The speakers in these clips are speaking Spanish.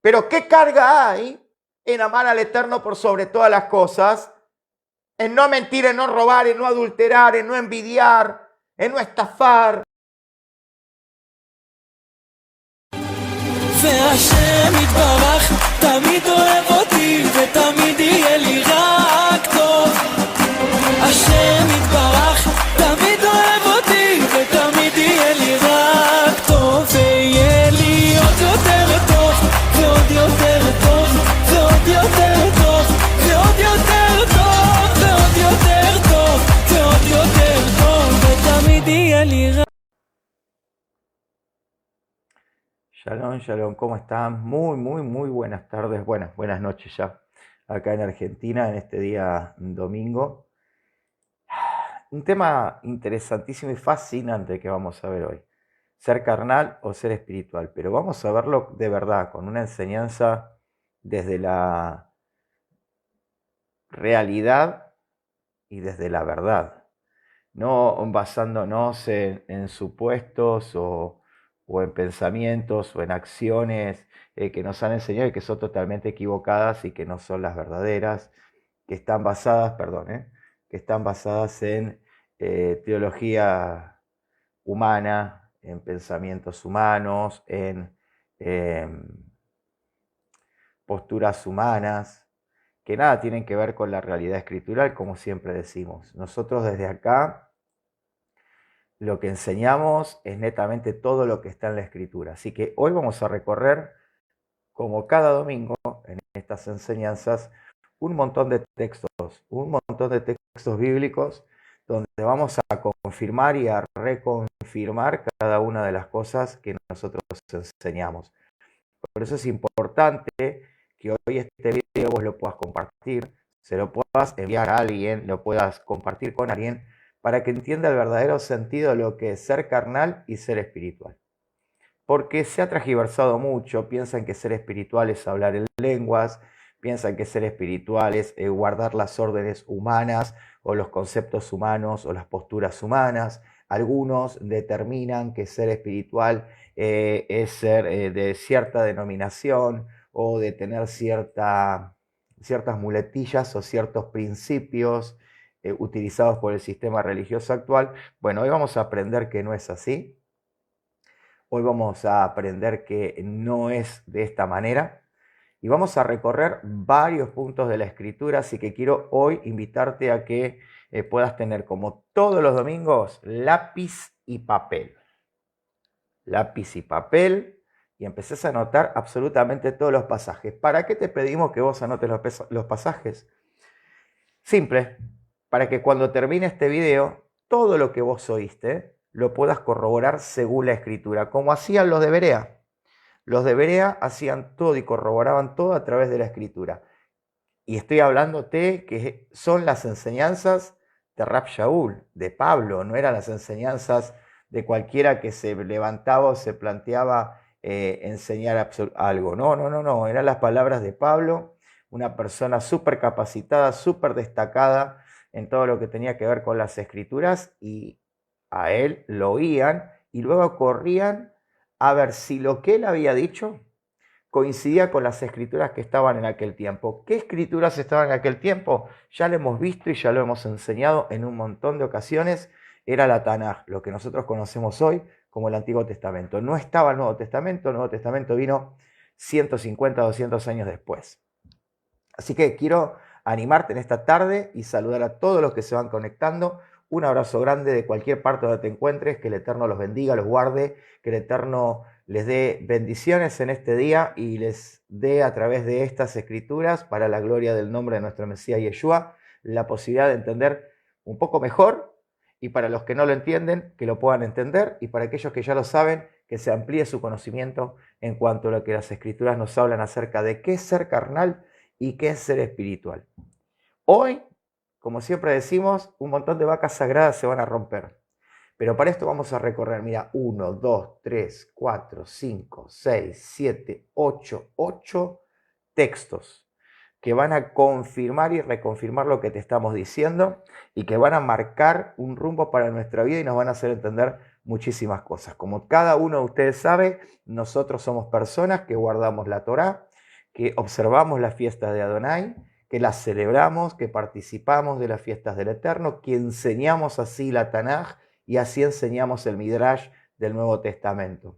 Pero ¿qué carga hay en amar al Eterno por sobre todas las cosas? En no mentir, en no robar, en no adulterar, en no envidiar, en no estafar. והשם יתברך תמיד אוהב אותי ותמיד יהיה לי רק טוב. השם יתברך תמיד אוהב אותי ותמיד יהיה לי רק טוב. ויהיה לי עוד יותר טוב ועוד יותר טוב ועוד יותר טוב ועוד יותר טוב ועוד יותר טוב ועוד יותר טוב ותמיד יהיה לי רק. Shalom, shalom, ¿cómo están? Muy buenas tardes, buenas noches ya, acá en Argentina, en este día domingo. Un tema interesantísimo y fascinante que vamos a ver hoy. Ser carnal o ser espiritual, pero vamos a verlo de verdad, con una enseñanza desde la realidad y desde la verdad, no basándonos en supuestos o en pensamientos o en acciones que nos han enseñado y que son totalmente equivocadas y que no son las verdaderas, que están basadas, que están basadas en teología humana, en pensamientos humanos, en posturas humanas, que nada tienen que ver con la realidad escritural, como siempre decimos. Nosotros desde acá lo que enseñamos es netamente todo lo que está en la escritura. Así que hoy vamos a recorrer, como cada domingo en estas enseñanzas, un montón de textos bíblicos, donde vamos a confirmar y a reconfirmar cada una de las cosas que nosotros enseñamos. Por eso es importante que hoy este video vos lo puedas compartir, se lo puedas enviar a alguien, lo puedas compartir con alguien, para que entienda el verdadero sentido de lo que es ser carnal y ser espiritual. Porque se ha transgiversado mucho, piensan que ser espiritual es hablar en lenguas, piensan que ser espiritual es guardar las órdenes humanas o los conceptos humanos o las posturas humanas. Algunos determinan que ser espiritual es ser de cierta denominación o de tener ciertas muletillas o ciertos principios utilizados por el sistema religioso actual. Bueno, hoy vamos a aprender que no es así. Hoy vamos a aprender que no es de esta manera. Y vamos a recorrer varios puntos de la escritura, así que quiero hoy invitarte a que puedas tener, como todos los domingos, lápiz y papel. Lápiz y papel, y empecés a anotar absolutamente todos los pasajes. ¿Para qué te pedimos que vos anotes los pasajes? Simple, para que cuando termine este video, todo lo que vos oíste lo puedas corroborar según la escritura, como hacían los de Berea. Los de Berea hacían todo y corroboraban todo a través de la escritura. Y estoy hablándote que son las enseñanzas de Rab Shaul, de Pablo, no eran las enseñanzas de cualquiera que se levantaba o se planteaba enseñar algo. No, eran las palabras de Pablo, una persona súper capacitada, súper destacada en todo lo que tenía que ver con las escrituras, y a él lo oían y luego corrían a ver si lo que él había dicho coincidía con las escrituras que estaban en aquel tiempo. ¿Qué escrituras estaban en aquel tiempo? Ya lo hemos visto y ya lo hemos enseñado en un montón de ocasiones. Era la Tanaj, lo que nosotros conocemos hoy como el Antiguo Testamento. No estaba el Nuevo Testamento vino 150, 200 años después. Así que quiero animarte en esta tarde y saludar a todos los que se van conectando. Un abrazo grande de cualquier parte donde te encuentres, que el Eterno los bendiga, los guarde, que el Eterno les dé bendiciones en este día y les dé a través de estas escrituras, para la gloria del nombre de nuestro Mesías Yeshua, la posibilidad de entender un poco mejor, y para los que no lo entienden, que lo puedan entender, y para aquellos que ya lo saben, que se amplíe su conocimiento en cuanto a lo que las escrituras nos hablan acerca de qué es ser carnal y qué es ser espiritual. Hoy, como siempre decimos, un montón de vacas sagradas se van a romper. Pero para esto vamos a recorrer, mira, 1, 2, 3, 4, 5, 6, 7, 8 textos que van a confirmar y reconfirmar lo que te estamos diciendo y que van a marcar un rumbo para nuestra vida y nos van a hacer entender muchísimas cosas. Como cada uno de ustedes sabe, nosotros somos personas que guardamos la Torá, que observamos las fiestas de Adonai, que las celebramos, que participamos de las fiestas del Eterno, que enseñamos así la Tanaj y así enseñamos el Midrash del Nuevo Testamento.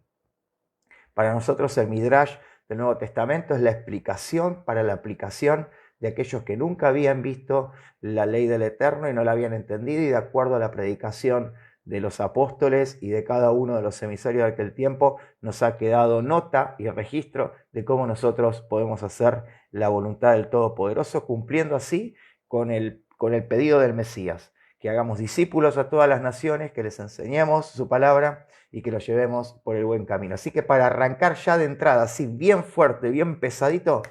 Para nosotros el Midrash del Nuevo Testamento es la explicación para la aplicación de aquellos que nunca habían visto la ley del Eterno y no la habían entendido, y de acuerdo a la predicación de los apóstoles y de cada uno de los emisarios de aquel tiempo, nos ha quedado nota y registro de cómo nosotros podemos hacer la voluntad del Todopoderoso, cumpliendo así con el pedido del Mesías, que hagamos discípulos a todas las naciones, que les enseñemos su palabra y que los llevemos por el buen camino. Así que para arrancar ya de entrada, así bien fuerte, bien pesadito,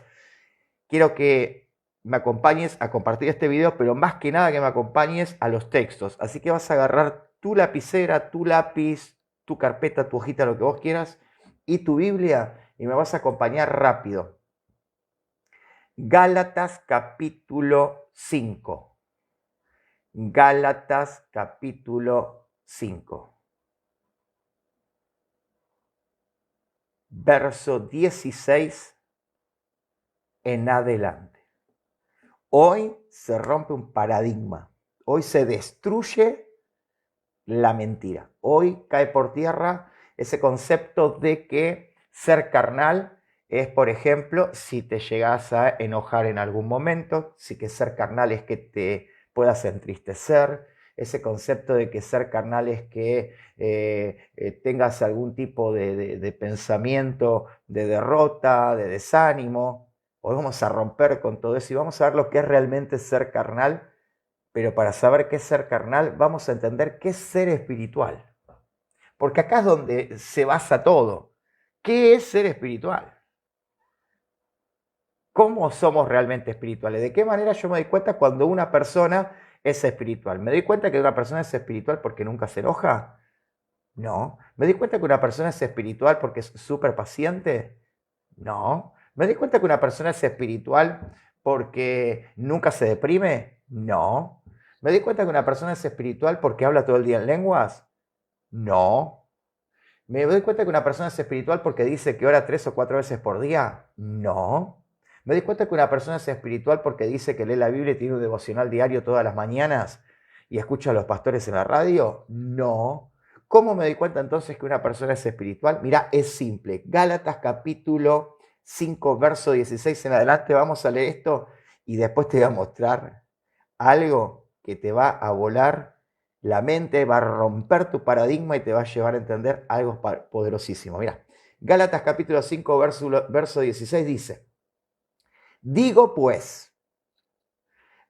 quiero que me acompañes a compartir este video, pero más que nada que me acompañes a los textos. Así que vas a agarrar tu lapicera, tu lápiz, tu carpeta, tu hojita, lo que vos quieras, y tu Biblia, y me vas a acompañar rápido. Gálatas capítulo 5. Gálatas capítulo 5. Verso 16 en adelante. Hoy se rompe un paradigma. Hoy se destruye la mentira. Hoy cae por tierra ese concepto de que ser carnal es, por ejemplo, si te llegas a enojar en algún momento, si que ser carnal es que te puedas entristecer, ese concepto de que ser carnal es que tengas algún tipo de pensamiento de derrota, de desánimo. Hoy vamos a romper con todo eso y vamos a ver lo que es realmente ser carnal. Pero para saber qué es ser carnal, vamos a entender qué es ser espiritual. Porque acá es donde se basa todo. ¿Qué es ser espiritual? ¿Cómo somos realmente espirituales? ¿De qué manera yo me doy cuenta cuando una persona es espiritual? ¿Me doy cuenta que una persona es espiritual porque nunca se enoja? No. ¿Me doy cuenta que una persona es espiritual porque es súper paciente? No. ¿Me doy cuenta que una persona es espiritual porque nunca se deprime? No. ¿Me doy cuenta que una persona es espiritual porque habla todo el día en lenguas? No. ¿Me doy cuenta que una persona es espiritual porque dice que ora 3 o 4 veces por día? No. ¿Me doy cuenta que una persona es espiritual porque dice que lee la Biblia y tiene un devocional diario todas las mañanas y escucha a los pastores en la radio? No. ¿Cómo me doy cuenta entonces que una persona es espiritual? Mira, es simple. Gálatas capítulo 5, verso 16 en adelante. Vamos a leer esto y después te voy a mostrar algo que te va a volar la mente, va a romper tu paradigma y te va a llevar a entender algo poderosísimo. Mira, Gálatas capítulo 5, verso 16 dice: digo pues,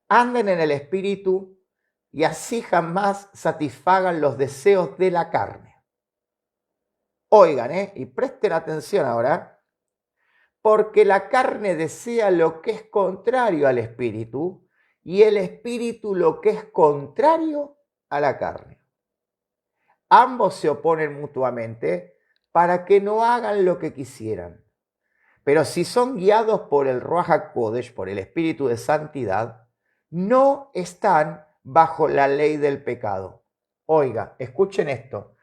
anden en el espíritu y así jamás satisfagan los deseos de la carne. Oigan, y presten atención ahora, porque la carne desea lo que es contrario al espíritu, y el espíritu lo que es contrario a la carne. Ambos se oponen mutuamente para que no hagan lo que quisieran. Pero si son guiados por el Ruach HaKodesh, por el espíritu de santidad, no están bajo la ley del pecado. Oiga, escuchen esto.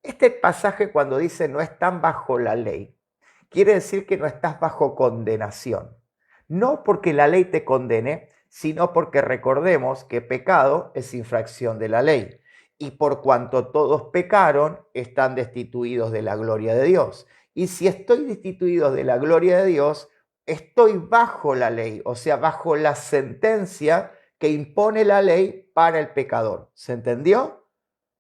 Este pasaje, cuando dice no están bajo la ley, quiere decir que no estás bajo condenación. No porque la ley te condene, sino porque recordemos que pecado es infracción de la ley. Y por cuanto todos pecaron, están destituidos de la gloria de Dios. Y si estoy destituido de la gloria de Dios, estoy bajo la ley, o sea, bajo la sentencia que impone la ley para el pecador. ¿Se entendió?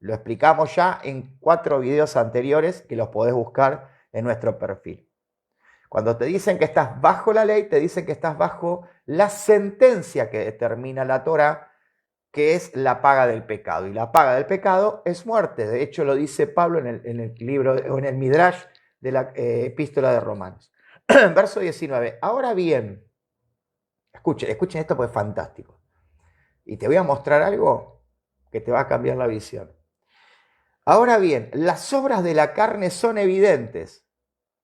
Lo explicamos ya en 4 videos anteriores que los podés buscar en nuestro perfil. Cuando te dicen que estás bajo la ley, te dicen que estás bajo la sentencia que determina la Torá, que es la paga del pecado. Y la paga del pecado es muerte. De hecho, lo dice Pablo en el libro, o en el Midrash de la epístola de Romanos. Verso 19. Ahora bien, escuchen esto porque es fantástico. Y te voy a mostrar algo que te va a cambiar la visión. Ahora bien, las obras de la carne son evidentes.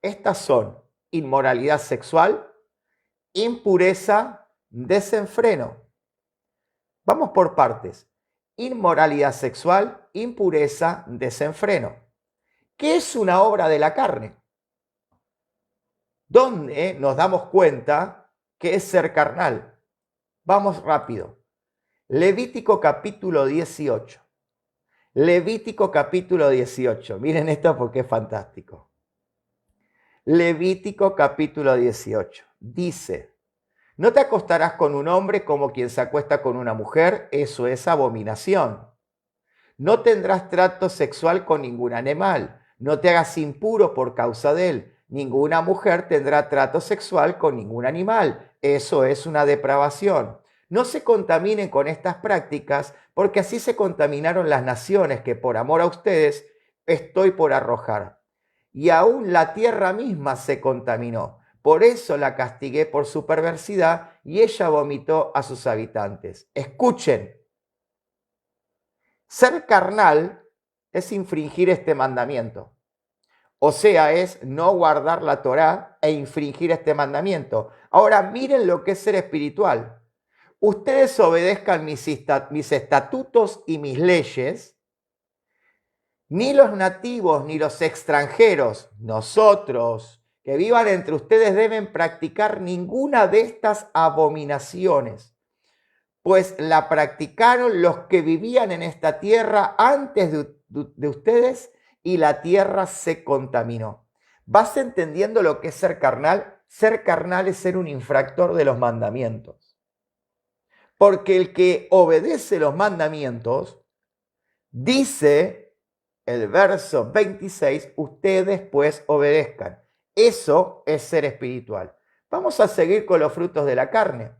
Estas son inmoralidad sexual, impureza, desenfreno. Vamos por partes. Inmoralidad sexual, impureza, desenfreno. ¿Qué es una obra de la carne? donde nos damos cuenta que es ser carnal. Vamos rápido. Levítico capítulo 18. Levítico capítulo 18. Miren esto porque es fantástico. Levítico capítulo 18. Dice: no te acostarás con un hombre como quien se acuesta con una mujer, eso es abominación. No tendrás trato sexual con ningún animal, no te hagas impuro por causa de él. Ninguna mujer tendrá trato sexual con ningún animal, eso es una depravación. No se contaminen con estas prácticas, porque así se contaminaron las naciones que por amor a ustedes estoy por arrojar. Y aún la tierra misma se contaminó. Por eso la castigué por su perversidad y ella vomitó a sus habitantes. Escuchen, ser carnal es infringir este mandamiento. O sea, es no guardar la Torá e infringir este mandamiento. Ahora miren lo que es ser espiritual. Ustedes obedezcan mis estatutos y mis leyes. Ni los nativos ni los extranjeros, nosotros, que vivan entre ustedes, deben practicar ninguna de estas abominaciones, pues la practicaron los que vivían en esta tierra antes de ustedes y la tierra se contaminó. ¿Vas entendiendo lo que es ser carnal? Ser carnal es ser un infractor de los mandamientos. Porque el que obedece los mandamientos, dice el verso 26, ustedes pues obedezcan. Eso es ser espiritual. Vamos a seguir con los frutos de la carne.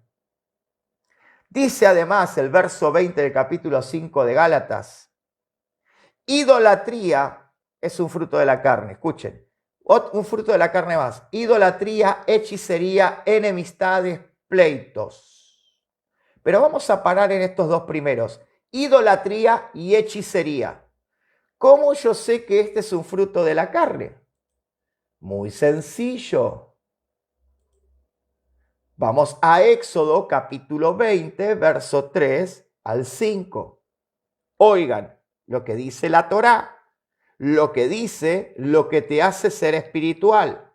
Dice además el verso 20 del capítulo 5 de Gálatas: idolatría es un fruto de la carne. Escuchen, un fruto de la carne más. Idolatría, hechicería, enemistades, pleitos. Pero vamos a parar en estos dos primeros. Idolatría y hechicería. ¿Cómo yo sé que este es un fruto de la carne? Muy sencillo. Vamos a Éxodo capítulo 20, verso 3 al 5. Oigan lo que dice la Torá, lo que dice lo que te hace ser espiritual.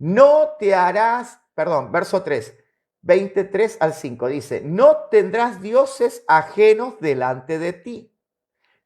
No te harás, verso 3, 23 al 5 dice: no tendrás dioses ajenos delante de ti.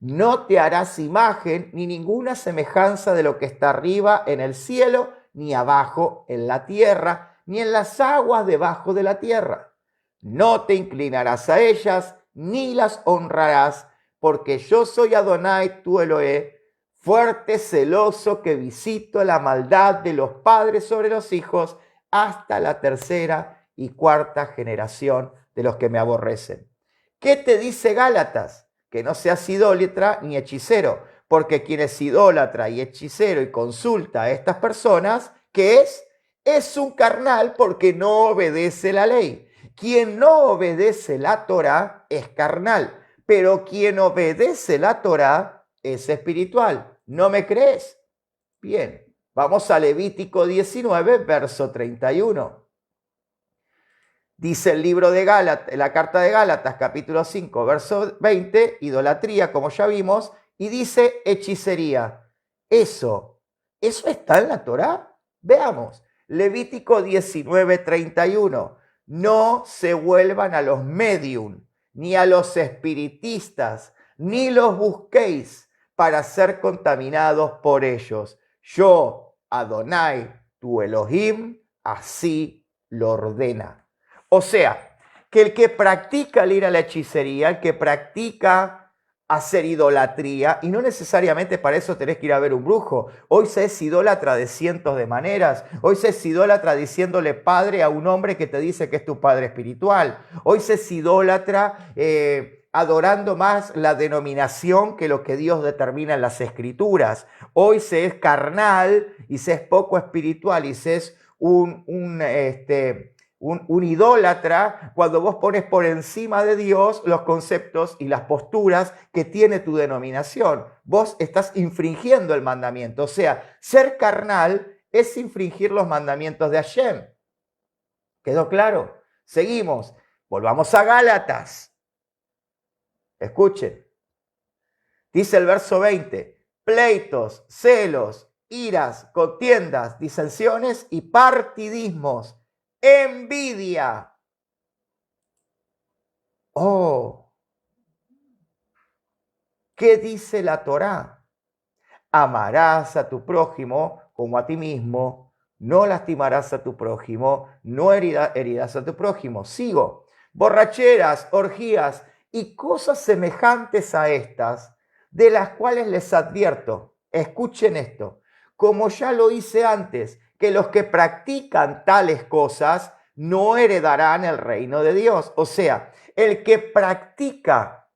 No te harás imagen ni ninguna semejanza de lo que está arriba en el cielo, ni abajo en la tierra, ni en las aguas debajo de la tierra. No te inclinarás a ellas, ni las honrarás, porque yo soy Adonai, tu Elohé, fuerte, celoso, que visito la maldad de los padres sobre los hijos hasta la tercera y cuarta generación de los que me aborrecen. ¿Qué te dice Gálatas? Que no seas idólatra ni hechicero, porque quien es idólatra y hechicero y consulta a estas personas, ¿qué es? Es un carnal porque no obedece la ley. Quien no obedece la Torá es carnal, pero quien obedece la Torá es espiritual. ¿No me crees? Bien, vamos a Levítico 19, verso 31. Dice el libro de Gálatas, la carta de Gálatas, capítulo 5, verso 20, idolatría, como ya vimos, y dice hechicería. ¿Eso está en la Torá? Veamos, Levítico 19, 31. No se vuelvan a los medium, ni a los espiritistas, ni los busquéis para ser contaminados por ellos. Yo, Adonai, tu Elohim, así lo ordena. O sea, que el que practica el ir a la hechicería, el que practica hacer idolatría, y no necesariamente para eso tenés que ir a ver un brujo. Hoy se es idólatra de cientos de maneras. Hoy se es idólatra diciéndole padre a un hombre que te dice que es tu padre espiritual. Hoy se es idólatra adorando más la denominación que lo que Dios determina en las Escrituras. Hoy se es carnal y se es poco espiritual y se es un idólatra cuando vos pones por encima de Dios los conceptos y las posturas que tiene tu denominación. Vos estás infringiendo el mandamiento. O sea, ser carnal es infringir los mandamientos de Hashem. ¿Quedó claro? Seguimos. Volvamos a Gálatas. Escuchen. Dice el verso 20. Pleitos, celos, iras, contiendas, disensiones y partidismos, envidia. Oh, ¿qué dice la Torá? Amarás a tu prójimo como a ti mismo, no lastimarás a tu prójimo, no herirás a tu prójimo. Sigo. Borracheras, orgías y cosas semejantes a estas, de las cuales les advierto, escuchen esto, como ya lo hice antes, que los que practican tales cosas no heredarán el reino de Dios. O sea, el que practica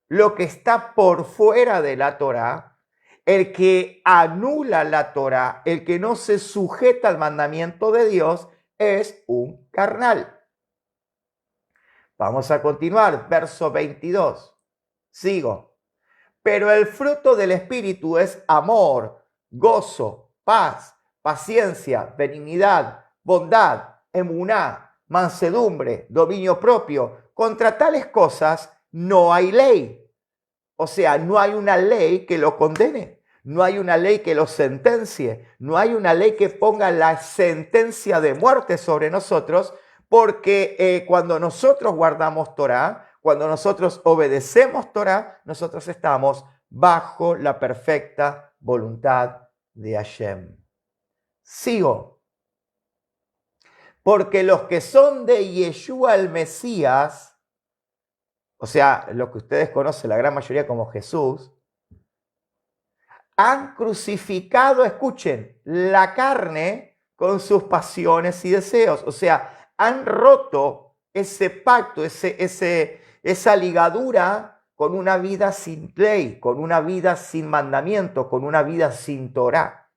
lo que está por fuera de la Torá, el que anula la Torá, el que no se sujeta al mandamiento de Dios, es un carnal. Vamos a continuar, verso 22. Sigo. Pero el fruto del Espíritu es amor, gozo, paz, paciencia, benignidad, bondad, emuná, mansedumbre, dominio propio. Contra tales cosas no hay ley. O sea, no hay una ley que lo condene, no hay una ley que lo sentencie, no hay una ley que ponga la sentencia de muerte sobre nosotros, porque cuando nosotros guardamos Torá, cuando nosotros obedecemos Torá, nosotros estamos bajo la perfecta voluntad de Hashem. Sigo. Porque los que son de Yeshua el Mesías, o sea, lo que ustedes conocen la gran mayoría como Jesús, han crucificado, escuchen, la carne con sus pasiones y deseos. O sea, han roto ese pacto, esa ligadura con una vida sin ley, con una vida sin mandamiento, con una vida sin Torá.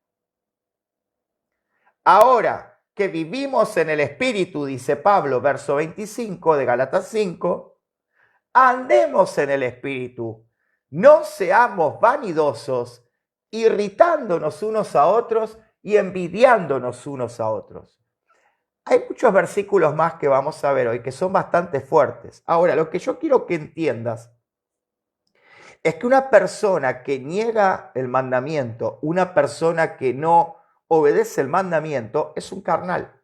Ahora que vivimos en el Espíritu, dice Pablo, verso 25 de Gálatas 5, andemos en el Espíritu, no seamos vanidosos, irritándonos unos a otros y envidiándonos unos a otros. Hay muchos versículos más que vamos a ver hoy que son bastante fuertes. Ahora, lo que yo quiero que entiendas es que una persona que niega el mandamiento, una persona que no obedece el mandamiento, es un carnal.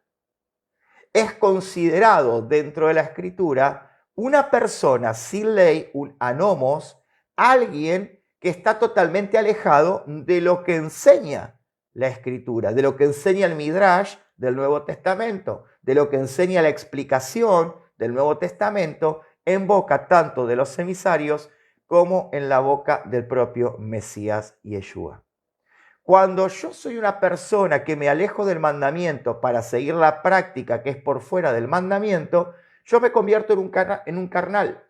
Es considerado dentro de la Escritura una persona sin ley, un anomos, alguien que está totalmente alejado de lo que enseña la Escritura, de lo que enseña el Midrash del Nuevo Testamento, de lo que enseña la explicación del Nuevo Testamento en boca tanto de los emisarios como en la boca del propio Mesías Yeshua. Cuando yo soy una persona que me alejo del mandamiento para seguir la práctica que es por fuera del mandamiento, yo me convierto en un carnal.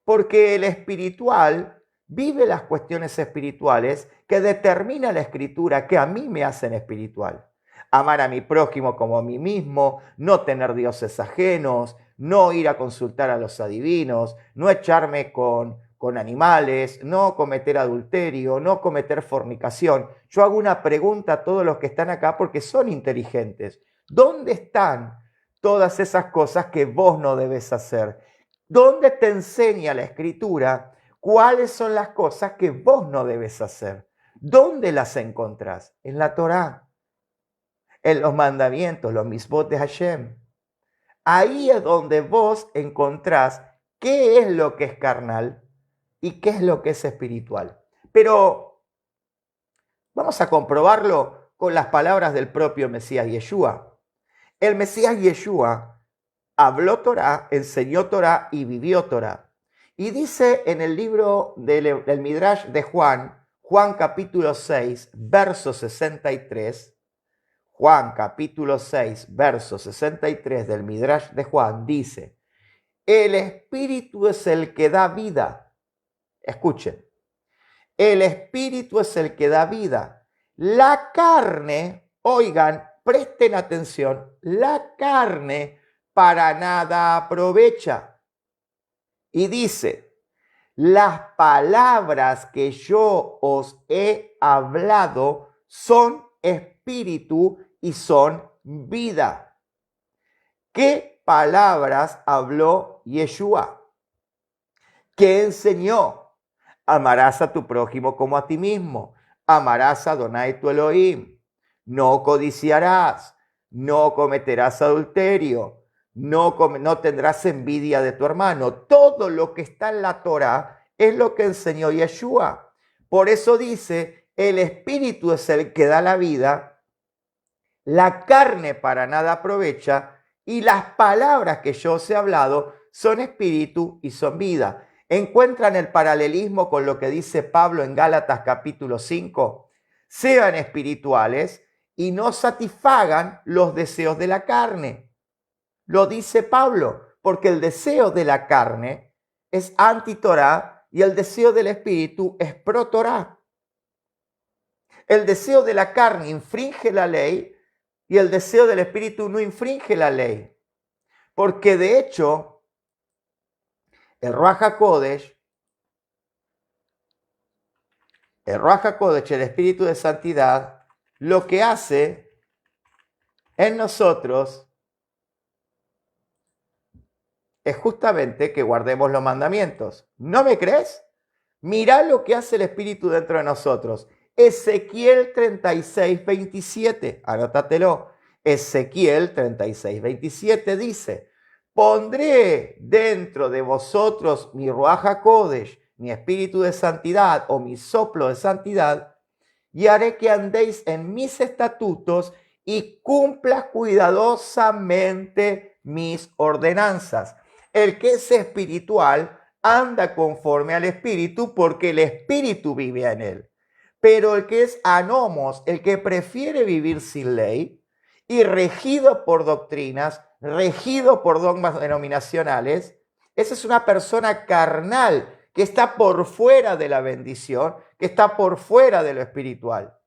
Porque el espiritual vive las cuestiones espirituales que determina la Escritura que a mí me hacen espiritual. Amar a mi prójimo como a mí mismo, no tener dioses ajenos, no ir a consultar a los adivinos, no echarme con animales, no cometer adulterio, no cometer fornicación. Yo hago una pregunta a todos los que están acá porque son inteligentes. ¿Dónde están todas esas cosas que vos no debes hacer? ¿Dónde te enseña la Escritura cuáles son las cosas que vos no debes hacer? ¿Dónde las encontrás? En la Torá, en los mandamientos, los misbot de Hashem. Ahí es donde vos encontrás qué es lo que es carnal y qué es lo que es espiritual. Pero vamos a comprobarlo con las palabras del propio Mesías Yeshua. El Mesías Yeshua habló Torá, enseñó Torá y vivió Torá. Y dice en el libro del Midrash de Juan, Juan capítulo 6, verso 63, Juan capítulo 6, verso 63 del Midrash de Juan dice, el Espíritu es el que da vida. Escuchen, el Espíritu es el que da vida. La carne, oigan, presten atención, la carne para nada aprovecha. Y dice, las palabras que yo os he hablado son espíritu y son vida. ¿Qué palabras habló Yeshua? ¿Qué enseñó? Amarás a tu prójimo como a ti mismo. amarás a Adonai tu Elohim, no codiciarás, no cometerás adulterio, no tendrás envidia de tu hermano. Todo lo que está en la Torá es lo que enseñó Yeshua. Por eso dice, el espíritu es el que da la vida, la carne para nada aprovecha, y las palabras que yo os he hablado son espíritu y son vida. ¿Encuentran el paralelismo con lo que dice Pablo en Gálatas capítulo 5? Sean espirituales y no satisfagan los deseos de la carne. Lo dice Pablo, porque el deseo de la carne es anti-Torá y el deseo del espíritu es pro-Torá. El deseo de la carne infringe la ley y el deseo del espíritu no infringe la ley. Porque de hecho, el Ruach HaKodesh, el espíritu de santidad, lo que hace en nosotros es justamente que guardemos los mandamientos. ¿No me crees? Mirá lo que hace el espíritu dentro de nosotros. Ezequiel 36, 27, anótatelo. Ezequiel 36, 27 dice, pondré dentro de vosotros mi Ruach HaKodesh, mi espíritu de santidad o mi soplo de santidad, y haré que andéis en mis estatutos y cumplas cuidadosamente mis ordenanzas. El que es espiritual anda conforme al espíritu porque el espíritu vive en él. Pero el que es anomos, el que prefiere vivir sin ley y regido por doctrinas, regido por dogmas denominacionales, esa es una persona carnal que está por fuera de la bendición, que está por fuera de lo espiritual.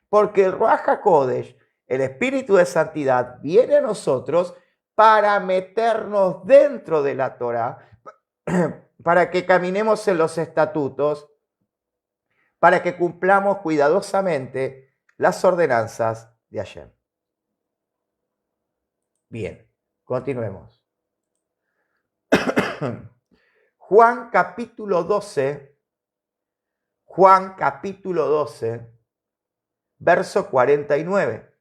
Porque el Ruach HaKodesh, el espíritu de santidad, viene a nosotros para meternos dentro de la Torá, para que caminemos en los estatutos, para que cumplamos cuidadosamente las ordenanzas de Hashem. Bien, continuemos. Juan capítulo 12, verso 49.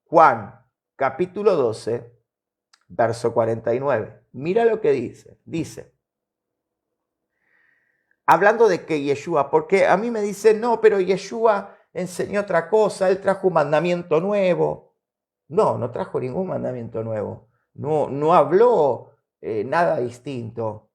Juan capítulo 12, verso 49. Mira lo que dice. Dice, hablando de que Yeshua, porque a mí me dicen, no, pero Yeshua enseñó otra cosa, él trajo un mandamiento nuevo. No, no trajo ningún mandamiento nuevo. No habló nada distinto.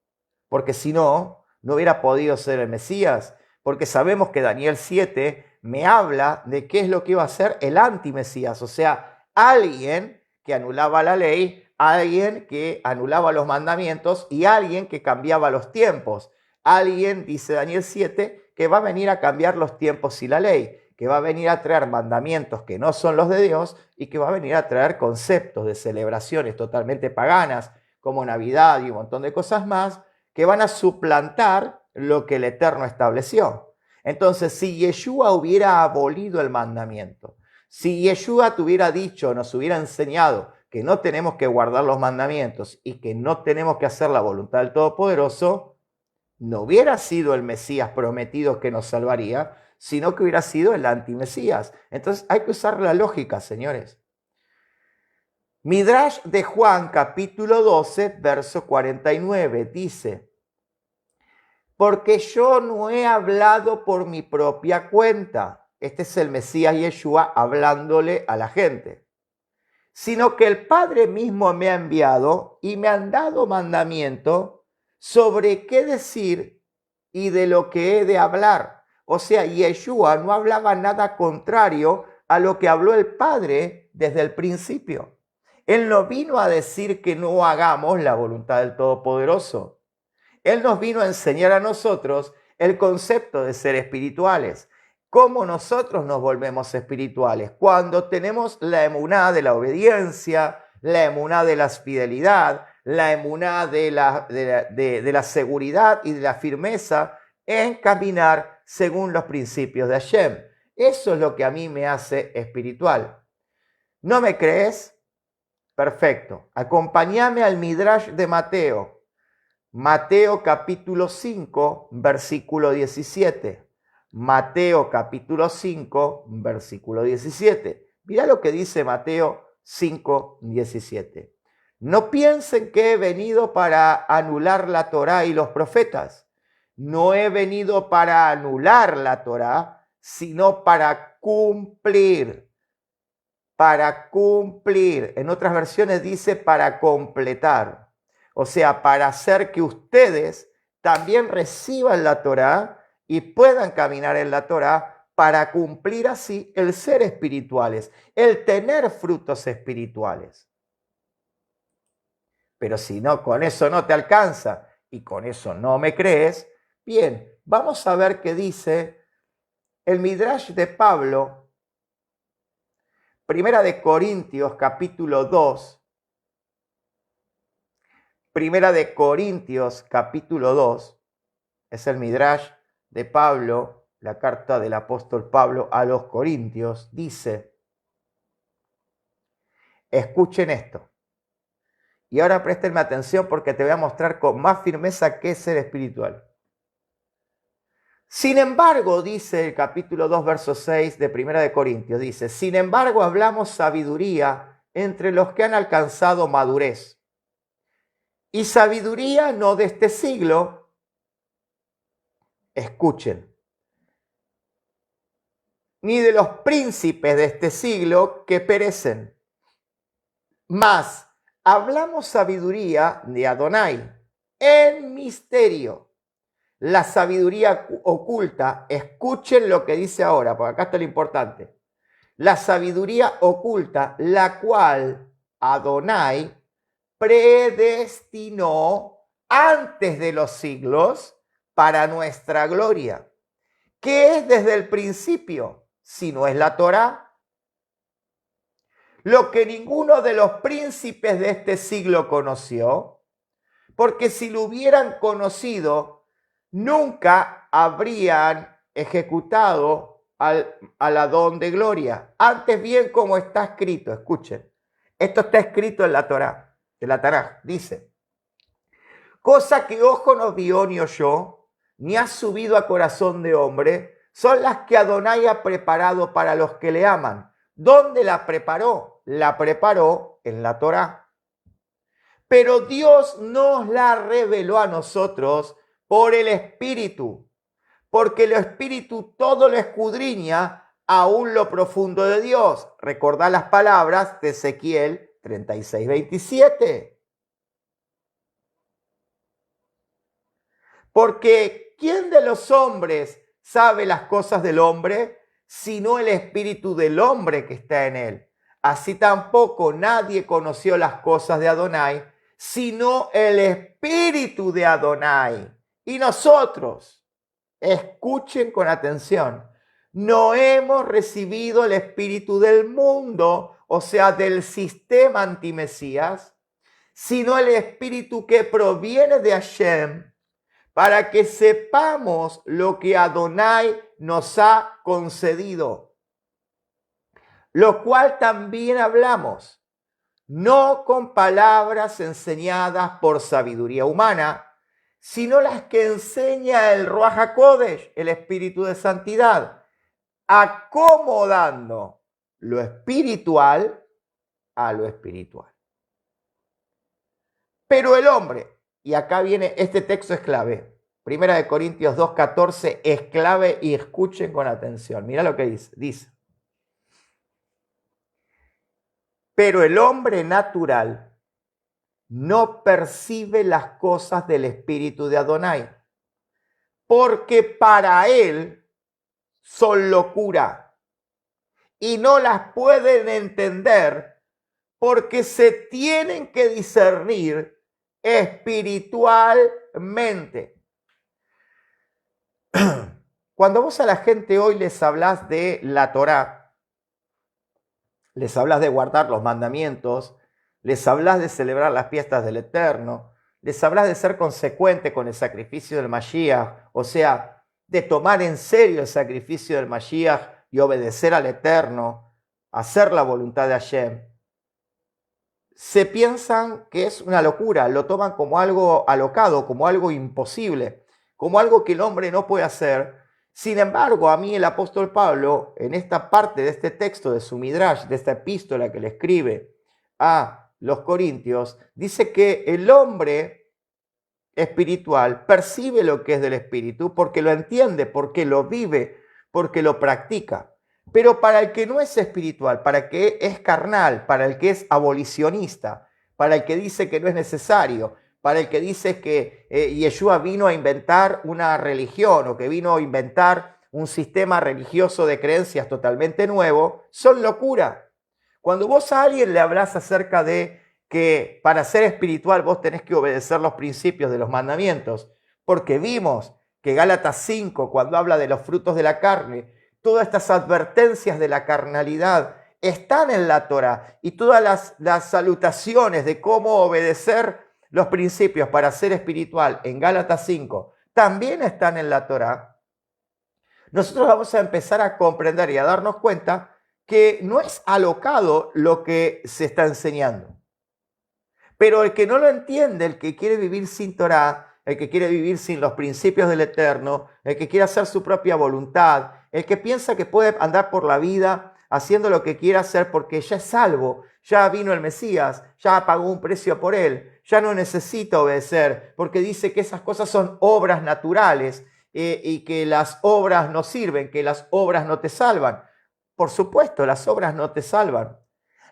Porque si no, no hubiera podido ser el Mesías. Porque sabemos que Daniel 7 me habla de qué es lo que iba a ser el anti-Mesías. O sea, alguien que anulaba la ley, alguien que anulaba los mandamientos y alguien que cambiaba los tiempos. Alguien, dice Daniel 7, que va a venir a cambiar los tiempos y la ley, que va a venir a traer mandamientos que no son los de Dios y que va a venir a traer conceptos de celebraciones totalmente paganas, como Navidad y un montón de cosas más, que van a suplantar lo que el Eterno estableció. Entonces, si Yeshua hubiera abolido el mandamiento, si Yeshua te hubiera dicho, nos hubiera enseñado que no tenemos que guardar los mandamientos y que no tenemos que hacer la voluntad del Todopoderoso, no hubiera sido el Mesías prometido que nos salvaría, sino que hubiera sido el antimesías. Entonces hay que usar la lógica, señores. Midrash de Juan, capítulo 12, verso 49, dice, porque yo no he hablado por mi propia cuenta. Este es el Mesías Yeshua hablándole a la gente. Sino que el Padre mismo me ha enviado y me han dado mandamiento sobre qué decir y de lo que he de hablar. O sea, Yeshua no hablaba nada contrario a lo que habló el Padre desde el principio. Él no vino a decir que no hagamos la voluntad del Todopoderoso. Él nos vino a enseñar a nosotros el concepto de ser espirituales. ¿Cómo nosotros nos volvemos espirituales? Cuando tenemos la emuná de la obediencia, la emuná de la fidelidad, la emuná de la seguridad y de la firmeza en caminar según los principios de Hashem. Eso es lo que a mí me hace espiritual. ¿No me crees? Perfecto. Acompáñame al Midrash de Mateo. Mateo capítulo 5, versículo 17. Mateo capítulo 5, versículo 17. Mirá lo que dice Mateo 5, 17. No piensen que he venido para anular la Torá y los profetas. No he venido para anular la Torá, sino para cumplir. Para cumplir. En otras versiones dice para completar. O sea, para hacer que ustedes también reciban la Torá y puedan caminar en la Torá para cumplir así el ser espirituales, el tener frutos espirituales. Pero si no, con eso no te alcanza y con eso no me crees, bien, vamos a ver qué dice el Midrash de Pablo, Primera de Corintios capítulo 2, Primera de Corintios capítulo 2, es el Midrash de Pablo, la carta del apóstol Pablo a los Corintios, dice, escuchen esto. Y ahora préstenme atención porque te voy a mostrar con más firmeza qué es ser espiritual. Sin embargo, dice el capítulo 2, verso 6 de Primera de Corintios, dice, sin embargo hablamos sabiduría entre los que han alcanzado madurez. Y sabiduría no de este siglo, escuchen, ni de los príncipes de este siglo que perecen. Mas hablamos sabiduría de Adonai en misterio. La sabiduría oculta, escuchen lo que dice ahora, porque acá está lo importante. La sabiduría oculta, la cual Adonai predestinó antes de los siglos para nuestra gloria. ¿Qué es desde el principio? Si no es la Torá. Lo que ninguno de los príncipes de este siglo conoció, porque si lo hubieran conocido, nunca habrían ejecutado al Adón de gloria. Antes bien, como está escrito, escuchen, esto está escrito en la Torá, en la Tanaj, dice, cosa que ojo no vio ni oyó, ni ha subido a corazón de hombre, son las que Adonai ha preparado para los que le aman. ¿Dónde la preparó? La preparó en la Torá. Pero Dios nos la reveló a nosotros por el Espíritu, porque el Espíritu todo lo escudriña, aún lo profundo de Dios. Recordad las palabras de Ezequiel 36, 27. Porque ¿quién de los hombres sabe las cosas del hombre, sino el espíritu del hombre que está en él? Así tampoco nadie conoció las cosas de Adonai, sino el espíritu de Adonai. Y nosotros, escuchen con atención, no hemos recibido el espíritu del mundo, o sea, del sistema antimesías, sino el espíritu que proviene de Hashem, para que sepamos lo que Adonai nos ha concedido, lo cual también hablamos, no con palabras enseñadas por sabiduría humana, sino las que enseña el Ruach HaKodesh, el Espíritu de Santidad, acomodando lo espiritual a lo espiritual. Pero el hombre, y acá viene, este texto es clave, Primera de Corintios 2:14 es clave y escuchen con atención, mira lo que dice. Pero el hombre natural no percibe las cosas del espíritu de Adonai, porque para él son locura y no las pueden entender porque se tienen que discernir espiritualmente. Cuando vos a la gente hoy les hablas de la Torá, les hablas de guardar los mandamientos, les hablas de celebrar las fiestas del Eterno, les hablas de ser consecuente con el sacrificio del Mashiach, o sea, de tomar en serio el sacrificio del Mashiach y obedecer al Eterno, hacer la voluntad de Hashem, se piensan que es una locura, lo toman como algo alocado, como algo imposible, como algo que el hombre no puede hacer, Sin embargo, a mí el apóstol Pablo, en esta parte de este texto de su Midrash, de esta epístola que le escribe a los Corintios, dice que el hombre espiritual percibe lo que es del espíritu porque lo entiende, porque lo vive, porque lo practica. Pero para el que no es espiritual, para el que es carnal, para el que es abolicionista, para el que dice que no es necesario, para el que dice que Yeshua vino a inventar una religión o que vino a inventar un sistema religioso de creencias totalmente nuevo, son locura. Cuando vos a alguien le hablas acerca de que para ser espiritual vos tenés que obedecer los principios de los mandamientos, porque vimos que Gálatas 5, cuando habla de los frutos de la carne, todas estas advertencias de la carnalidad están en la Torá y todas las salutaciones de cómo obedecer los principios para ser espiritual en Gálatas 5 también están en la Torá. Nosotros vamos a empezar a comprender y a darnos cuenta que no es alocado lo que se está enseñando. Pero el que no lo entiende, el que quiere vivir sin Torá, el que quiere vivir sin los principios del Eterno, el que quiere hacer su propia voluntad, el que piensa que puede andar por la vida haciendo lo que quiera hacer porque ya es salvo, ya vino el Mesías, ya pagó un precio por él, ya no necesita obedecer, porque dice que esas cosas son obras naturales y que las obras no sirven, que las obras no te salvan. Por supuesto, las obras no te salvan.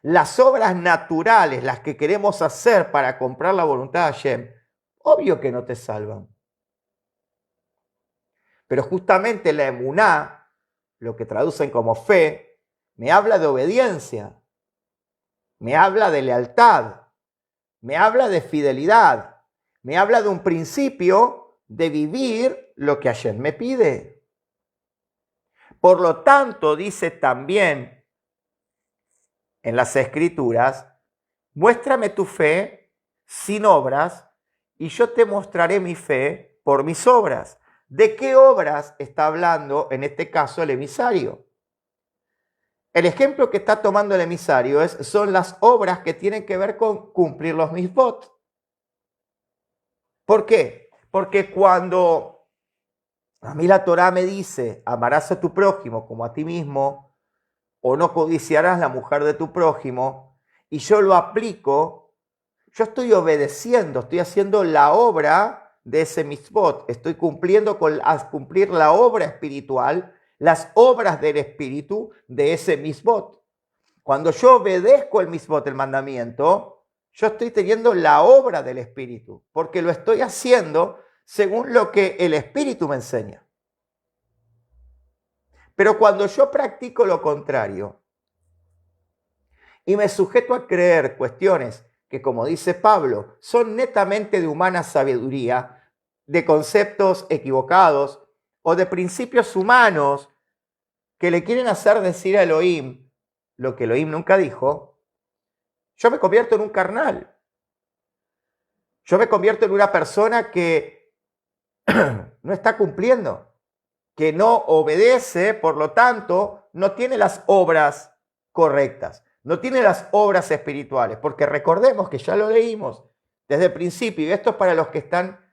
Las obras naturales, las que queremos hacer para comprar la voluntad de Hashem, obvio que no te salvan. Pero justamente la emuná, lo que traducen como fe, me habla de obediencia, me habla de lealtad, me habla de fidelidad, me habla de un principio de vivir lo que Hashem me pide. Por lo tanto, dice también en las Escrituras, muéstrame tu fe sin obras y yo te mostraré mi fe por mis obras. ¿De qué obras está hablando en este caso el emisario? El ejemplo que está tomando el emisario son las obras que tienen que ver con cumplir los misbot. ¿Por qué? Porque cuando a mí la Torá me dice, amarás a tu prójimo como a ti mismo, o no codiciarás la mujer de tu prójimo, y yo lo aplico, yo estoy obedeciendo, estoy haciendo la obra de ese mitzvot, estoy cumpliendo a cumplir la obra espiritual, las obras del espíritu de ese mitzvot. Cuando yo obedezco el mitzvot, el mandamiento, yo estoy teniendo la obra del espíritu, porque lo estoy haciendo según lo que el espíritu me enseña. Pero cuando yo practico lo contrario y me sujeto a creer cuestiones que, como dice Pablo, son netamente de humana sabiduría, de conceptos equivocados o de principios humanos que le quieren hacer decir a Elohim lo que Elohim nunca dijo, yo me convierto en un carnal. Yo me convierto en una persona que no está cumpliendo, que no obedece, por lo tanto, no tiene las obras correctas, no tiene las obras espirituales, porque recordemos que ya lo leímos desde el principio, y esto es para los que están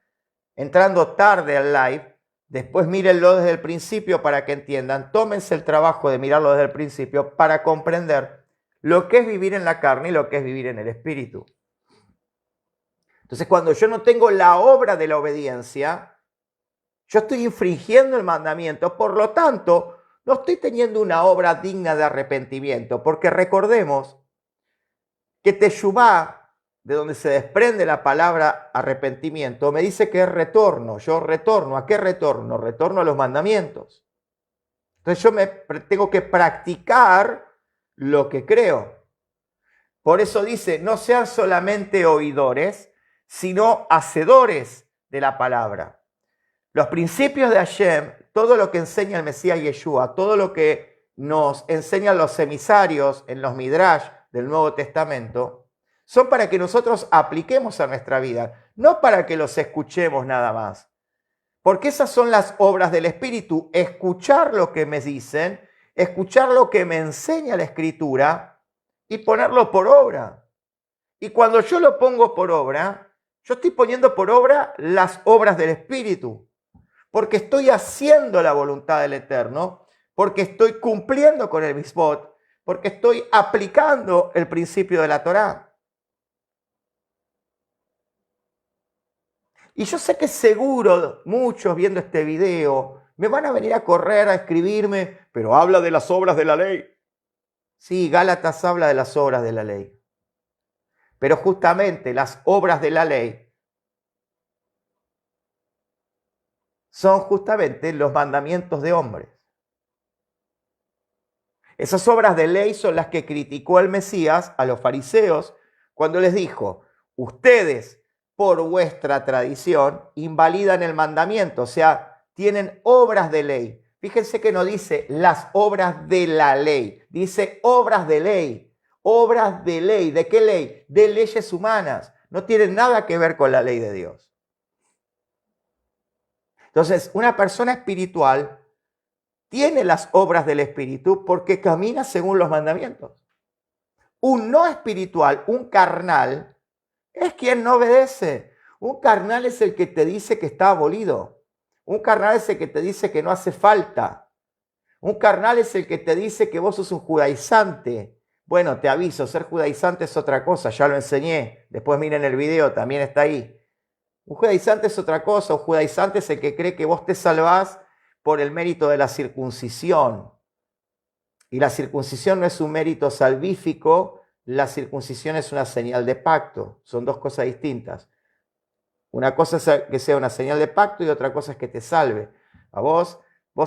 entrando tarde al live, después mírenlo desde el principio para que entiendan, tómense el trabajo de mirarlo desde el principio para comprender lo que es vivir en la carne y lo que es vivir en el espíritu. Entonces, cuando yo no tengo la obra de la obediencia, yo estoy infringiendo el mandamiento, por lo tanto, no estoy teniendo una obra digna de arrepentimiento, porque recordemos que Teshuvá, de donde se desprende la palabra arrepentimiento, me dice que es retorno. Yo retorno. ¿A qué retorno? Retorno a los mandamientos. Entonces yo tengo que practicar lo que creo. Por eso dice, no sean solamente oidores, sino hacedores de la palabra. Los principios de Hashem, todo lo que enseña el Mesías Yeshua, todo lo que nos enseñan los emisarios en los Midrash del Nuevo Testamento, son para que nosotros apliquemos a nuestra vida, no para que los escuchemos nada más. Porque esas son las obras del Espíritu, escuchar lo que me dicen, escuchar lo que me enseña la Escritura y ponerlo por obra. Y cuando yo lo pongo por obra, yo estoy poniendo por obra las obras del Espíritu. porque estoy haciendo la voluntad del Eterno, porque estoy cumpliendo con el mitzvot, porque estoy aplicando el principio de la Torá. Y yo sé que seguro muchos viendo este video me van a venir a correr a escribirme, pero habla de las obras de la ley. Sí, Gálatas habla de las obras de la ley. Pero justamente las obras de la ley son justamente los mandamientos de hombres. Esas obras de ley son las que criticó el Mesías a los fariseos cuando les dijo, ustedes por vuestra tradición invalidan el mandamiento, o sea, tienen obras de ley. Fíjense que no dice las obras de la ley, dice obras de ley. Obras de ley, ¿de qué ley? De leyes humanas. No tienen nada que ver con la ley de Dios. Entonces, una persona espiritual tiene las obras del Espíritu porque camina según los mandamientos. Un no espiritual, un carnal, es quien no obedece. Un carnal es el que te dice que está abolido. Un carnal es el que te dice que no hace falta. Un carnal es el que te dice que vos sos un judaizante. Bueno, te aviso, ser judaizante es otra cosa, ya lo enseñé. Después miren el video, también está ahí. Un judaizante es otra cosa. Un judaizante es el que cree que vos te salvás por el mérito de la circuncisión. Y la circuncisión no es un mérito salvífico, la circuncisión es una señal de pacto. Son dos cosas distintas. Una cosa es que sea una señal de pacto y otra cosa es que te salve. A vos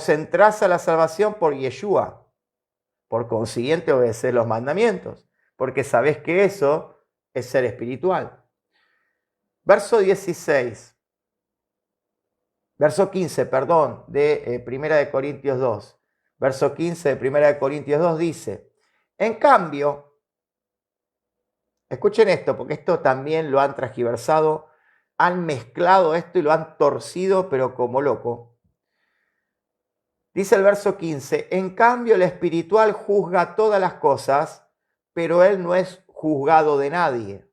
entrás a la salvación por Yeshua. Por consiguiente, obedecer los mandamientos. Porque sabés que eso es ser espiritual. Verso 16. Verso 15, perdón, de 1 de Corintios 2. Verso 15 de 1 de Corintios 2 dice, en cambio, escuchen esto, porque esto también lo han transgiversado, han mezclado esto y lo han torcido, pero como loco. Dice el verso 15, en cambio el espiritual juzga todas las cosas, pero él no es juzgado de nadie.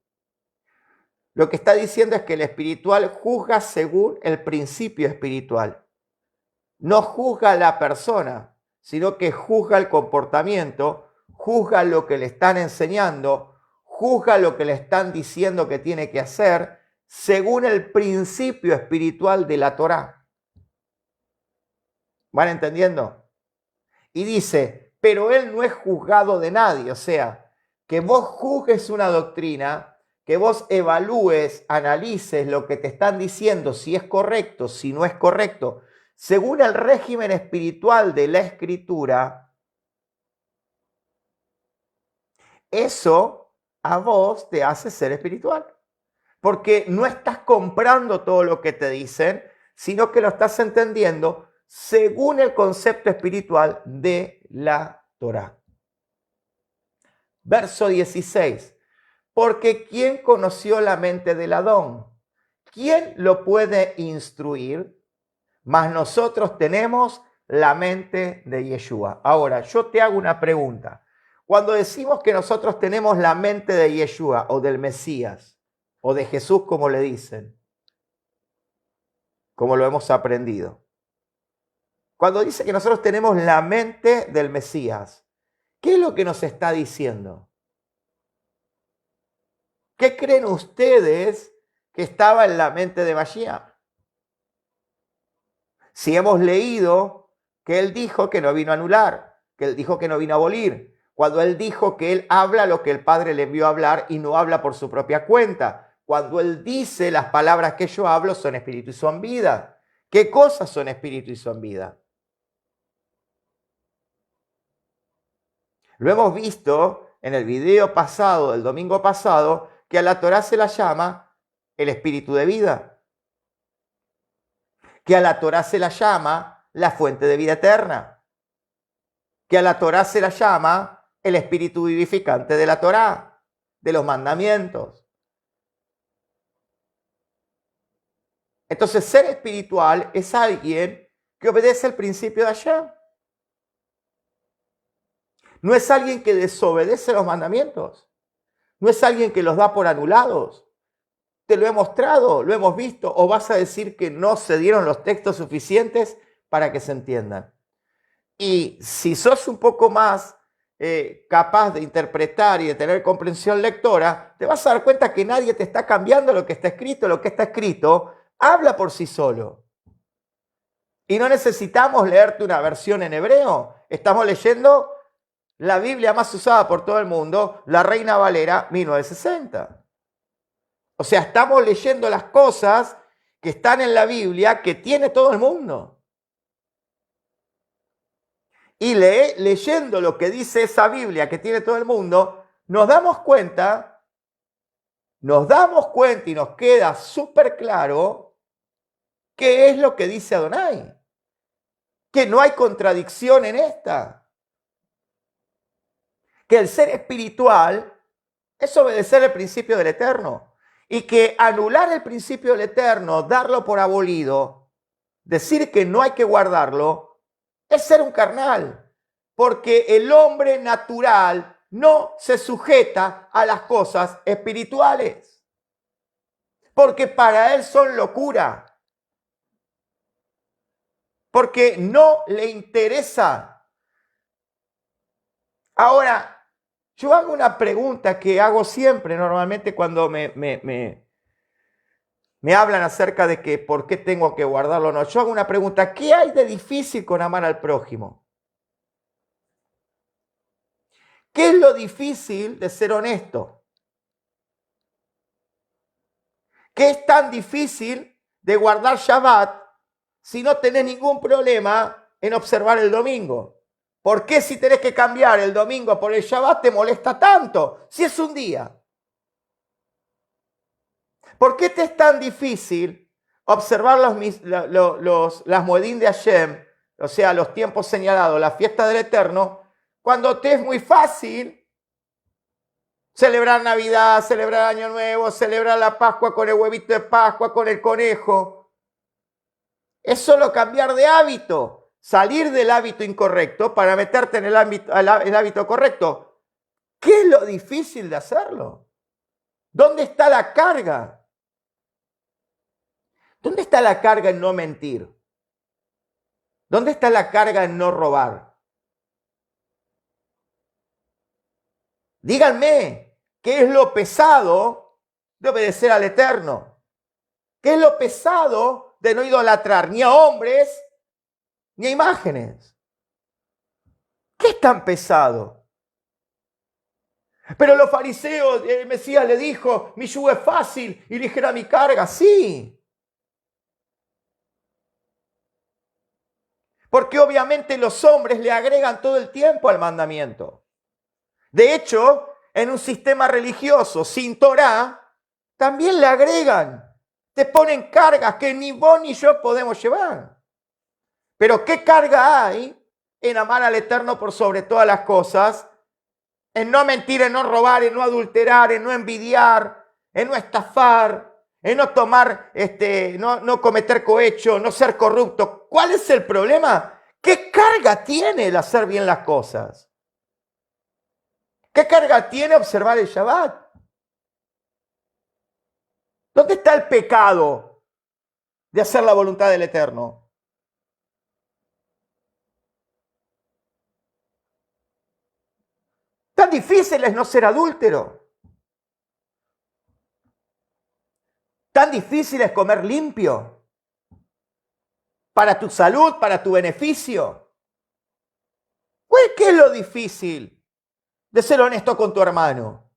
Lo que está diciendo es que el espiritual juzga según el principio espiritual. No juzga a la persona, sino que juzga el comportamiento, juzga lo que le están enseñando, juzga lo que le están diciendo que tiene que hacer, según el principio espiritual de la Torá. ¿Van entendiendo? Y dice, pero él no es juzgado de nadie, o sea, que vos juzgues una doctrina, que vos evalúes, analices lo que te están diciendo, si es correcto, si no es correcto, según el régimen espiritual de la Escritura, eso a vos te hace ser espiritual. Porque no estás comprando todo lo que te dicen, sino que lo estás entendiendo según el concepto espiritual de la Torá. Verso 16. Porque ¿quién conoció la mente del Adón? ¿Quién lo puede instruir? Mas nosotros tenemos la mente de Yeshua. Ahora, yo te hago una pregunta. Cuando decimos que nosotros tenemos la mente de Yeshua o del Mesías o de Jesús, como le dicen, como lo hemos aprendido. Cuando dice que nosotros tenemos la mente del Mesías, ¿qué es lo que nos está diciendo? ¿Qué creen ustedes que estaba en la mente de Mashiach? Si hemos leído que él dijo que no vino a anular, que él dijo que no vino a abolir, cuando él dijo que él habla lo que el Padre le envió a hablar y no habla por su propia cuenta, cuando él dice las palabras que yo hablo son espíritu y son vida. ¿Qué cosas son espíritu y son vida? Lo hemos visto en el video pasado, del domingo pasado, que a la Torá se la llama el espíritu de vida. Que a la Torá se la llama la fuente de vida eterna. Que a la Torá se la llama el espíritu vivificante de la Torá, de los mandamientos. Entonces, ser espiritual es alguien que obedece el principio de Hashem. No es alguien que desobedece los mandamientos. No es alguien que los da por anulados. te lo he mostrado, lo hemos visto, o vas a decir que no se dieron los textos suficientes para que se entiendan. Y si sos un poco más capaz de interpretar y de tener comprensión lectora, te vas a dar cuenta que nadie te está cambiando lo que está escrito habla por sí solo. Y no necesitamos leerte una versión en hebreo, estamos leyendo la Biblia más usada por todo el mundo, la Reina Valera 1960. O sea, estamos leyendo las cosas que están en la Biblia que tiene todo el mundo. Y leyendo lo que dice esa Biblia que tiene todo el mundo, nos damos cuenta y nos queda súper claro qué es lo que dice Adonai. Que no hay contradicción en esta. Que el ser espiritual es obedecer el principio del Eterno. Y que anular el principio del Eterno, darlo por abolido, decir que no hay que guardarlo, es ser un carnal. Porque el hombre natural no se sujeta a las cosas espirituales. Porque para él son locura. Porque no le interesa. Ahora, yo hago una pregunta que hago siempre, normalmente cuando me hablan acerca de que por qué tengo que guardarlo o no. Yo hago una pregunta, ¿qué hay de difícil con amar al prójimo? ¿Qué es lo difícil de ser honesto? ¿Qué es tan difícil de guardar Shabbat si no tenés ningún problema en observar el domingo? ¿Por qué si tenés que cambiar el domingo por el Shabbat te molesta tanto? Si es un día. ¿Por qué te es tan difícil observar las Moedim de Hashem, o sea, los tiempos señalados, la fiesta del Eterno, cuando te es muy fácil celebrar Navidad, celebrar Año Nuevo, celebrar la Pascua con el huevito de Pascua, con el conejo? Es solo cambiar de hábito. Salir del hábito incorrecto para meterte en el hábito correcto. ¿Qué es lo difícil de hacerlo? ¿Dónde está la carga? ¿Dónde está la carga en no mentir? ¿Dónde está la carga en no robar? Díganme, ¿qué es lo pesado de obedecer al Eterno? ¿Qué es lo pesado de no idolatrar ni a hombres ni a imágenes? ¿Qué es tan pesado? Pero los fariseos, el Mesías le dijo, mi yugo es fácil y ligera mi carga. Sí. Porque obviamente los hombres le agregan todo el tiempo al mandamiento. De hecho, en un sistema religioso sin Torah, también le agregan. Te ponen cargas que ni vos ni yo podemos llevar. Pero ¿qué carga hay en amar al Eterno por sobre todas las cosas? En no mentir, en no robar, en no adulterar, en no envidiar, en no estafar, en no tomar, no cometer cohecho, no ser corrupto. ¿Cuál es el problema? ¿Qué carga tiene el hacer bien las cosas? ¿Qué carga tiene observar el Shabbat? ¿Dónde está el pecado de hacer la voluntad del Eterno? Tan difícil es no ser adúltero. Tan difícil es comer limpio. Para tu salud, para tu beneficio. ¿Qué es lo difícil de ser honesto con tu hermano?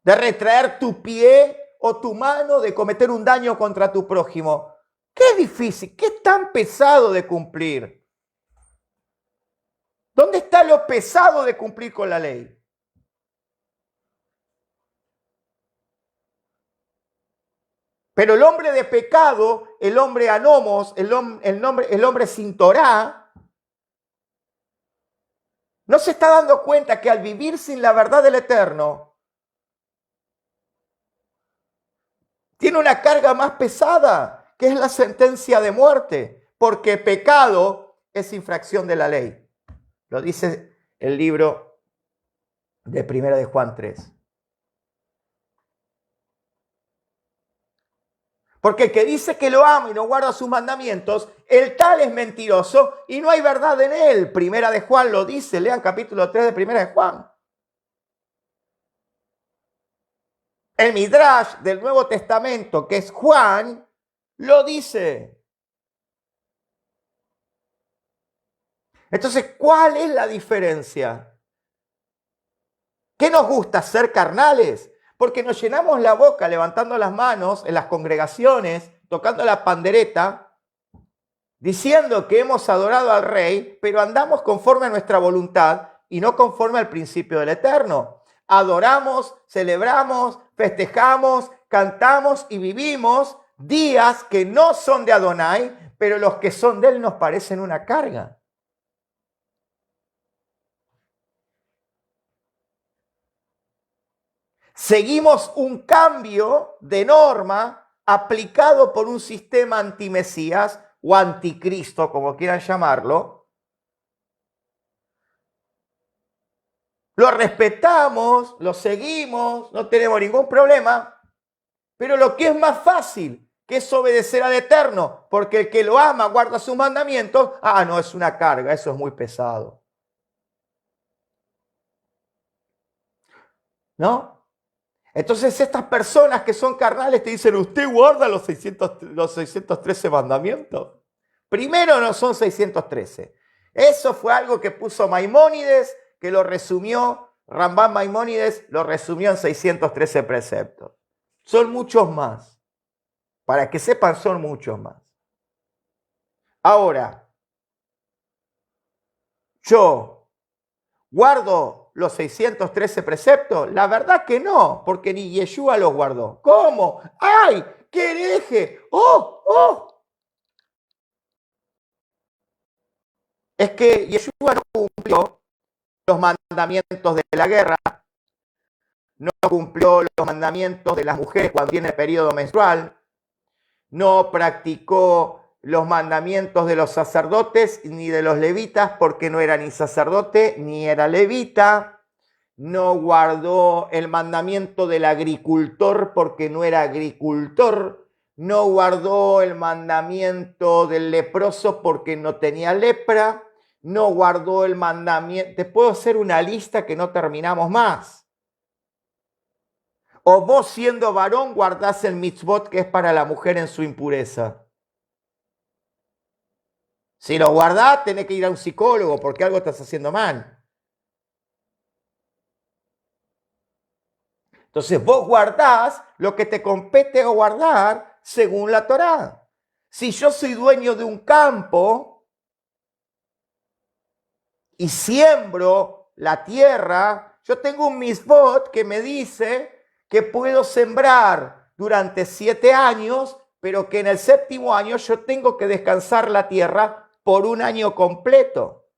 De retraer tu pie o tu mano, de cometer un daño contra tu prójimo. ¿Qué es difícil? ¿Qué es tan pesado de cumplir? ¿Dónde está lo pesado de cumplir con la ley? Pero el hombre de pecado, el hombre anomos, el hombre sin Torá, no se está dando cuenta que al vivir sin la verdad del Eterno, tiene una carga más pesada, que es la sentencia de muerte, porque pecado es infracción de la ley. Lo dice el libro de Primera de Juan 3. Porque el que dice que lo ama y no guarda sus mandamientos, el tal es mentiroso y no hay verdad en él. Primera de Juan lo dice, lean capítulo 3 de Primera de Juan. El Midrash del Nuevo Testamento, que es Juan, lo dice. Entonces, ¿cuál es la diferencia? ¿Qué nos gusta? ¿Ser carnales? Porque nos llenamos la boca levantando las manos en las congregaciones, tocando la pandereta, diciendo que hemos adorado al Rey, pero andamos conforme a nuestra voluntad y no conforme al principio del Eterno. Adoramos, celebramos, festejamos, cantamos y vivimos días que no son de Adonai, pero los que son de él nos parecen una carga. Seguimos un cambio de norma aplicado por un sistema antimesías o anticristo, como quieran llamarlo. Lo respetamos, lo seguimos, no tenemos ningún problema. Pero lo que es más fácil, que es obedecer al Eterno, porque el que lo ama guarda sus mandamientos, no, es una carga, eso es muy pesado. ¿No? Entonces estas personas que son carnales te dicen, ¿usted guarda los 613 mandamientos? Primero no son 613. Eso fue algo que puso Maimónides, que lo resumió, Rambam Maimónides lo resumió en 613 preceptos. Son muchos más. Para que sepan, son muchos más. Ahora, yo guardo los 613 preceptos. La verdad que no, porque ni Yeshua los guardó. ¿Cómo? ¡Ay! ¡Qué hereje! ¡Oh! ¡Oh! Es que Yeshua no cumplió los mandamientos de la guerra, no cumplió los mandamientos de las mujeres cuando tiene periodo menstrual, no practicó los mandamientos de los sacerdotes ni de los levitas porque no era ni sacerdote ni era levita, no guardó el mandamiento del agricultor porque no era agricultor, no guardó el mandamiento del leproso porque no tenía lepra, no guardó el mandamiento. Te puedo hacer una lista que no terminamos más. O vos siendo varón guardás el mitzvot que es para la mujer en su impureza. Si lo guardás, tenés que ir a un psicólogo porque algo estás haciendo mal. Entonces vos guardás lo que te compete guardar según la Torá. Si yo soy dueño de un campo y siembro la tierra, yo tengo un mitzvot que me dice que puedo sembrar durante 7 años, pero que en el 7º año yo tengo que descansar la tierra por un año completo.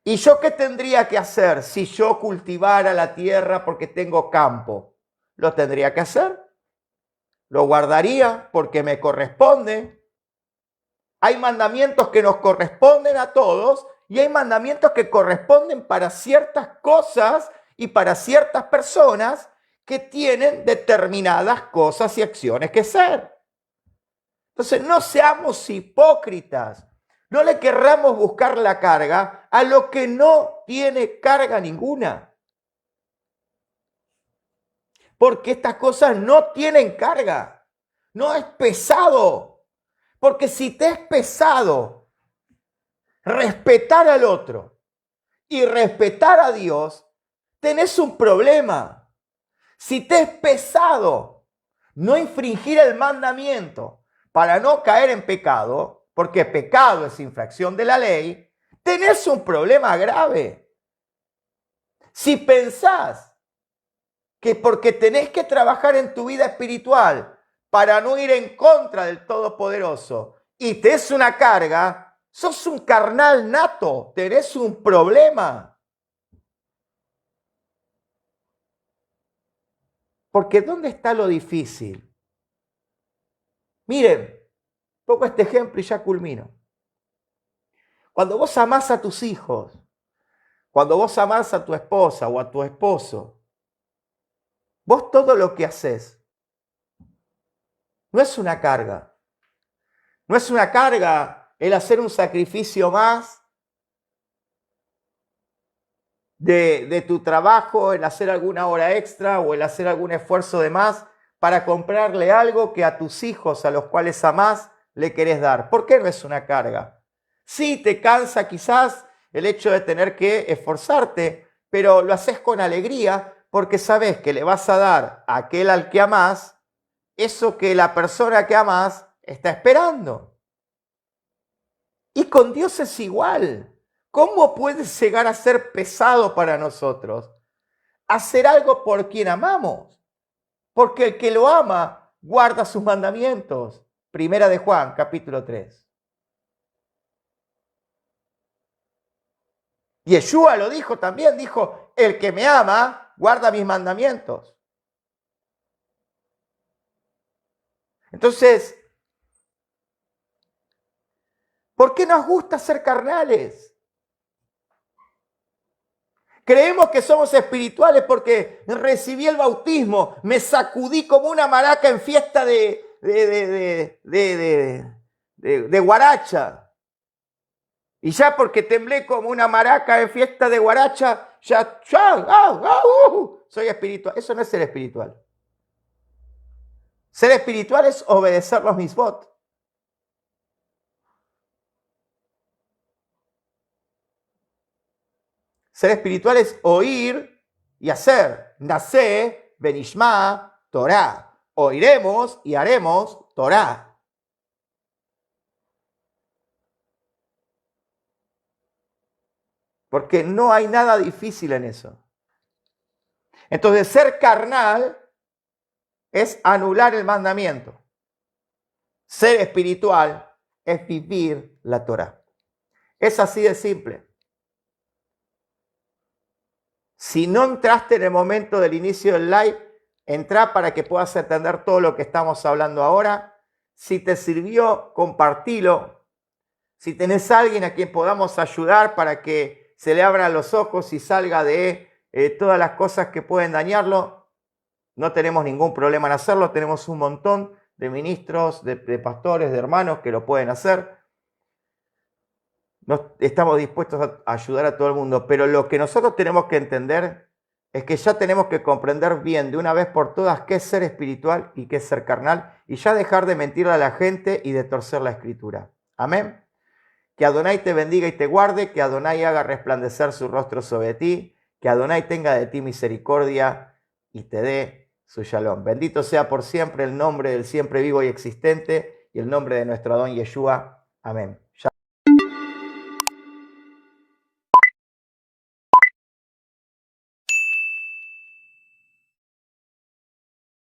¿Y yo qué tendría que hacer si yo cultivara la tierra porque tengo campo? ¿Lo tendría que hacer? ¿Lo guardaría porque me corresponde? Hay mandamientos que nos corresponden a todos y hay mandamientos que corresponden para ciertas cosas y para ciertas personas que tienen determinadas cosas y acciones que hacer. Entonces, no seamos hipócritas. No le querramos buscar la carga a lo que no tiene carga ninguna. Porque estas cosas no tienen carga. No es pesado. Porque si te es pesado respetar al otro y respetar a Dios, tenés un problema. Si te es pesado no infringir el mandamiento para no caer en pecado, porque pecado es infracción de la ley, tenés un problema grave. Si pensás que porque tenés que trabajar en tu vida espiritual para no ir en contra del Todopoderoso y te es una carga, sos un carnal nato, tenés un problema. Porque ¿dónde está lo difícil? Miren, pongo este ejemplo y ya culmino. Cuando vos amás a tus hijos, cuando vos amás a tu esposa o a tu esposo, vos todo lo que haces, no es una carga. No es una carga el hacer un sacrificio más de tu trabajo, el hacer alguna hora extra o el hacer algún esfuerzo de más para comprarle algo que a tus hijos, a los cuales amás, le querés dar. ¿Por qué no es una carga? Sí, te cansa quizás el hecho de tener que esforzarte, pero lo haces con alegría porque sabes que le vas a dar a aquel al que amás eso que la persona que amás está esperando. Y con Dios es igual. ¿Cómo puede llegar a ser pesado para nosotros hacer algo por quien amamos? Porque el que lo ama guarda sus mandamientos. Primera de Juan, capítulo 3. Yeshua lo dijo también, dijo, el que me ama guarda mis mandamientos. Entonces, ¿por qué nos gusta ser carnales? Creemos que somos espirituales porque recibí el bautismo, me sacudí como una maraca en fiesta de guaracha. Y ya porque temblé como una maraca en fiesta de guaracha, soy espiritual. Eso no es ser espiritual. Ser espiritual es obedecer los misbot. Ser espiritual es oír y hacer. Nacé, benishma, Torah. Oiremos y haremos Torah. Porque no hay nada difícil en eso. Entonces, ser carnal es anular el mandamiento. Ser espiritual es vivir la Torah. Es así de simple. Si no entraste en el momento del inicio del live, entrá para que puedas entender todo lo que estamos hablando ahora. Si te sirvió, compartilo. Si tenés a alguien a quien podamos ayudar para que se le abran los ojos y salga de todas las cosas que pueden dañarlo, no tenemos ningún problema en hacerlo. Tenemos un montón de ministros, de pastores, de hermanos que lo pueden hacer. Estamos dispuestos a ayudar a todo el mundo, pero lo que nosotros tenemos que entender es que ya tenemos que comprender bien de una vez por todas qué es ser espiritual y qué es ser carnal, y ya dejar de mentirle a la gente y de torcer la escritura. Amén. Que Adonai te bendiga y te guarde, que Adonai haga resplandecer su rostro sobre ti, que Adonai tenga de ti misericordia y te dé su shalom. Bendito sea por siempre el nombre del siempre vivo y existente y el nombre de nuestro Adón Yeshua. Amén.